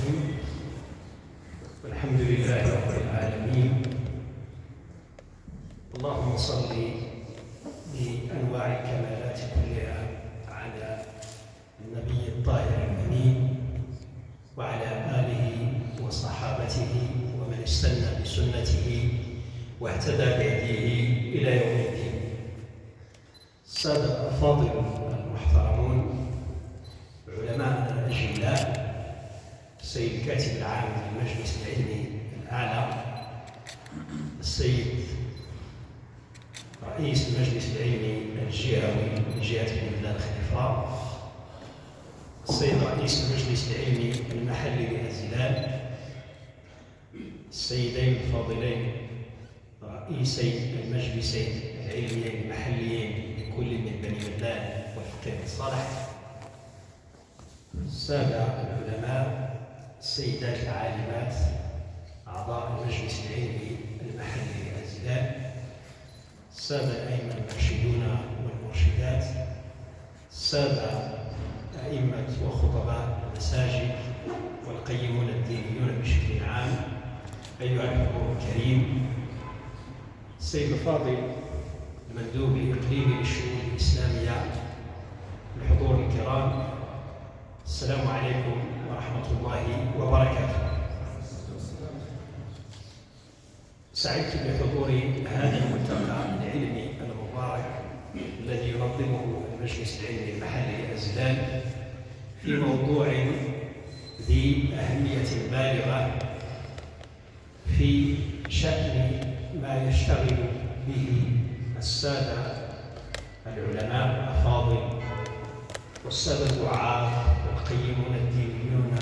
الرحيم. والحمد لله رب العالمين. اللهم صل بأنواع الكمالات كلها على النبي الطاهر الأمين وعلى آله وصحابته ومن استنى بسنته واهتدى بهديه إلى يوم الدين. السادة الأفاضل المحترمون، علماءنا الأجلاء، السيد الكاتب العام للمجلس العلمي الأعلى، السيد رئيس المجلس العلمي الجهوي لجهة بن بلال خليفة، السيد رئيس المجلس العلمي المحلي لأزلال، السيدين الفاضلين رئيسي المجلسين العلميين المحليين لكل من بني بلال والفقيه الصالح، السادة العلماء، السيدات العالمات، أعضاء المجلس العلمي المحلي لأزلال، السادة الأئمة المرشدون والمرشدات، السادة أئمة وخطباء المساجد والقيمون الدينيون بشكل عام، أيها الحضور الكريم، السيد الفاضل المندوب الإقليمي للشؤون الإسلامية، الحضور الكرام، السلام عليكم ورحمة الله وبركاته. سعدت بحضور هذا الملتقى العلمي المبارك الذي ينظمه المجلس العلمي المحلي لأزلال في موضوع ذي أهمية بالغة في شأن ما يشتغل به السادة العلماء الأفاضل والسادة الدعاة والقيمون الدينيون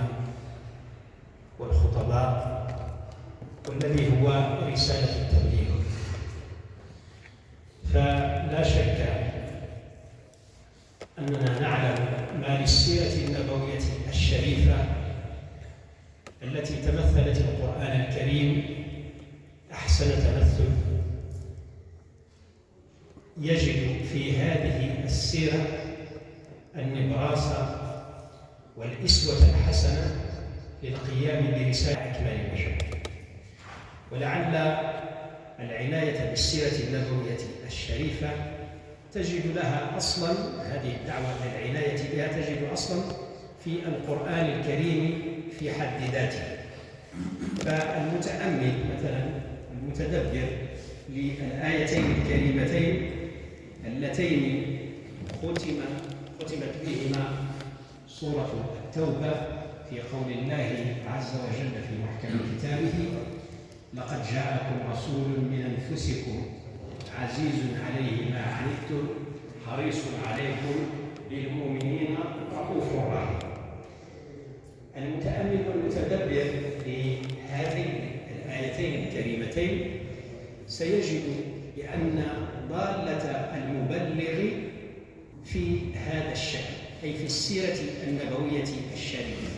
والخطباء، والذي هو رسالة التبليغ. فلا شك أننا نعلم ما للسيرة النبوية الشريفة التي تمثلت القرآن الكريم أحسن تمثل. يجد في هذه السيرة النبراس والإسوة الحسنة للقيام برسالة أكمال البشر. ولعل العناية بالسيرة النبوية الشريفة تجد لها أصلاً، هذه الدعوة للعناية بها تجد أصلاً في القرآن الكريم في حد ذاته. فالمتأمل مثلاً المتدبر للآيتين الكريمتين اللتين ختمت بهما سورة التوبة في قول الله عز وجل في محكم كتابه: لقد جاءكم رسول من أنفسكم عزيز عليه ما عنتم حريص عليكم بالمؤمنين رؤوف رحيم. المتأمل والمتدبر لهذين الآيتين الكريمتين سيجد بأن ضالة المبلغ في هذا الشأن، أي في السيرة النبوية الشريفة،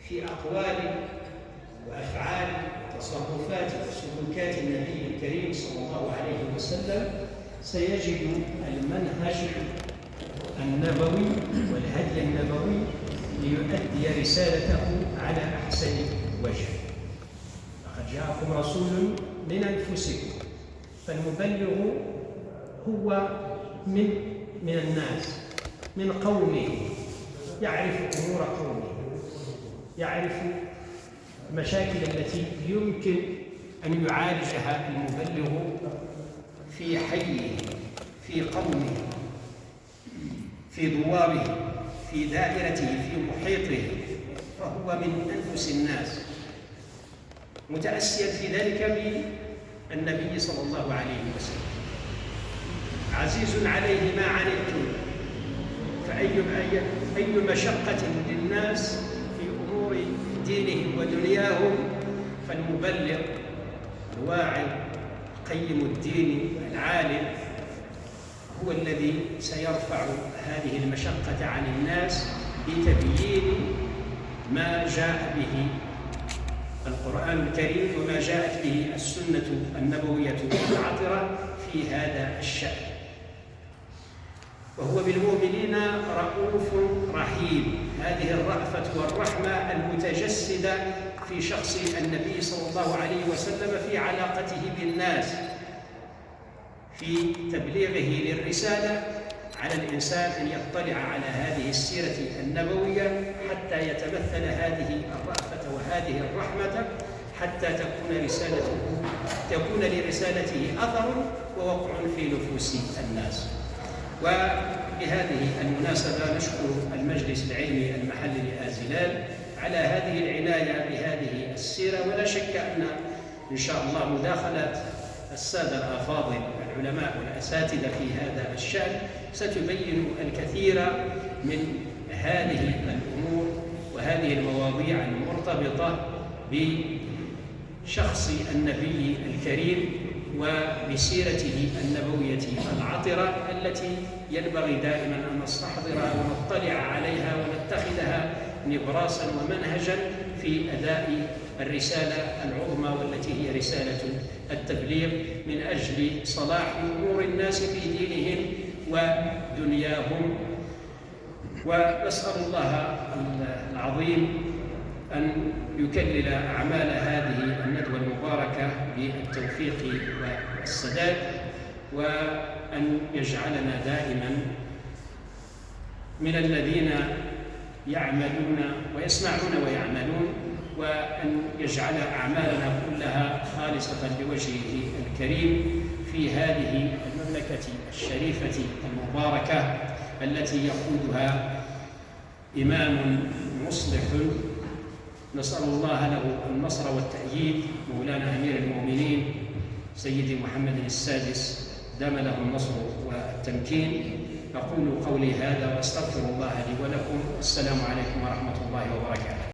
في أقوال وأفعال وتصرفات وسلوكات النبي الكريم صلى الله عليه وسلم، سيجد المنهج النبوي والهدي النبوي ليؤدي رسالته على أحسن وجه. لقد جاءكم رسول من أنفسكم، فالمبلغ هو من الناس، من قومه، يعرف أمور قومه، يعرف المشاكل التي يمكن أن يعالجها المبلغ في حيه، في قومه، في دواره، في دائرته، في محيطه، فهو من أنفس الناس، متأسيا في ذلك بالنبي صلى الله عليه وسلم. عزيز عليه ما عنتم، فأي مشقة للناس في أمور دينهم ودنياهم، فالمبلغ الواعي قيم الدين العالم هو الذي سيرفع هذه المشقة عن الناس بتبيين ما جاء به القرآن الكريم وما جاءت به السنة النبوية العطرة في هذا الشأن. وهو بالمؤمنين رؤوف رحيم. هذه الرأفة والرحمة المتجسدة المتجسدة في شخص النبي صلى الله عليه وسلم في علاقته بالناس، في تبليغه للرسالة. على الإنسان أن يطلع على هذه السيرة النبوية حتى يتمثل هذه الرأفة وهذه الرحمة، حتى تكون لرسالته أثر ووقع في نفوس الناس. وبهذه المناسبة نشكر المجلس العلمي المحلي لآزلال على هذه العناية بهذه السيرة، ولا شك أن إن شاء الله مداخلة السادة الأفاضل العلماء والأساتذة في هذا الشأن ستبين الكثير من هذه الأمور وهذه المواضيع المرتبطة بشخص النبي الكريم وبسيرته النبوية العطرة، التي ينبغي دائما أن نستحضرها ونطلع عليها ونتخذها نبراسا ومنهجا في أداء الرسالة العظمى، والتي هي رسالة التبليغ من أجل صلاح أمور الناس في دينهم ودنياهم. ونسأل الله العظيم أن يكلل أعمال هذه الندوة المباركة بالتوفيق والسداد، وأن يجعلنا دائما من الذين يعملون ويسمعون ويعملون، وأن يجعل أعمالنا كلها خالصة لوجهه الكريم في هذه المملكة الشريفة المباركة التي يقودها إمام مصلح نسأل الله له النصر والتأييد، مولانا أمير المؤمنين سيدي محمد السادس دام له النصر والتمكين. أقول قولي هذا وأستغفر الله لي ولكم. السلام عليكم ورحمة الله وبركاته.